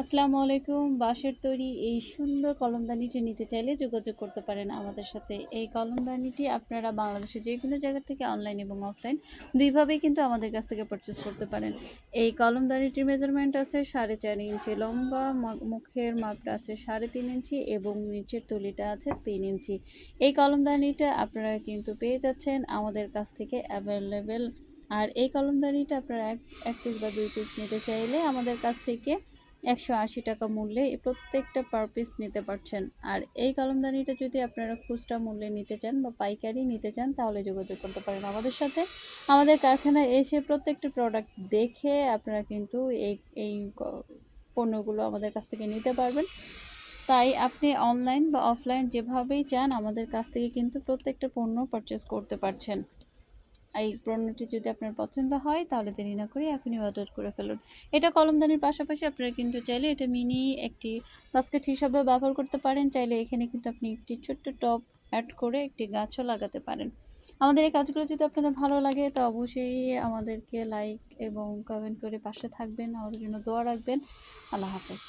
আসসালামু আলাইকুম। বাঁশের তৈরি এই সুন্দর কলমদানিটি নিতে চাইলে যোগাযোগ করতে পারেন আমাদের সাথে। এই কলমদানিটি আপনারা বাংলাদেশের যেকোনো জায়গা থেকে অনলাইন এবং অফলাইন দুইভাবেই কিন্তু আমাদের কাছ থেকে পারচেস করতে পারেন। এই কলমদানিটির মেজারমেন্ট আছে 4.5 ইঞ্চি লম্বা, মুখের মাপটা আছে 3.5 ইঞ্চি এবং নিচের তুলিটা আছে 3 ইঞ্চি। এই কলমদানিটা আপনারা কিন্তু পেয়ে যাচ্ছেন আমাদের কাছ থেকে অ্যাভেলেবেল। আর এই কলমদানিটা আপনারা এক পিস বা 2 পিস নিতে চাইলে আমাদের কাছ থেকে 180 টাকা মূল্যে প্রত্যেকটা পার পিস নিতে পারছেন। আর এই কলমদানিটা যদি আপনারা খুচরা মূল্যে নিতে চান বা পাইকারি নিতে চান তাহলে যোগাযোগ করতে পারেন আমাদের সাথে। আমাদের কারখানায় এসে প্রত্যেকটা প্রোডাক্ট দেখে আপনারা কিন্তু এই এই পণ্যগুলো আমাদের কাছ থেকে নিতে পারবেন। তাই আপনি অনলাইন বা অফলাইন যেভাবেই চান আমাদের কাছ থেকে কিন্তু প্রত্যেকটা পণ্য পারচেস করতে পারছেন। এই পণ্যটি যদি আপনার পছন্দ হয় তাহলে দেরি না করে এখনই অর্ডার করে ফেলুন। এটা কলমদানির পাশাপাশি আপনারা কিন্তু চাইলে এটা মিনি একটি বাস্কেট হিসাবে ব্যবহার করতে পারেন। চাইলে এখানে কিন্তু আপনি একটি ছোট্ট টব অ্যাড করে একটি গাছও লাগাতে পারেন। আমাদের এই কাজগুলো যদি আপনাদের ভালো লাগে তো অবশ্যই আমাদেরকে লাইক এবং কমেন্ট করে পাশে থাকবেন, আমাদের জন্য দোয়া রাখবেন। আল্লাহ হাফেজ।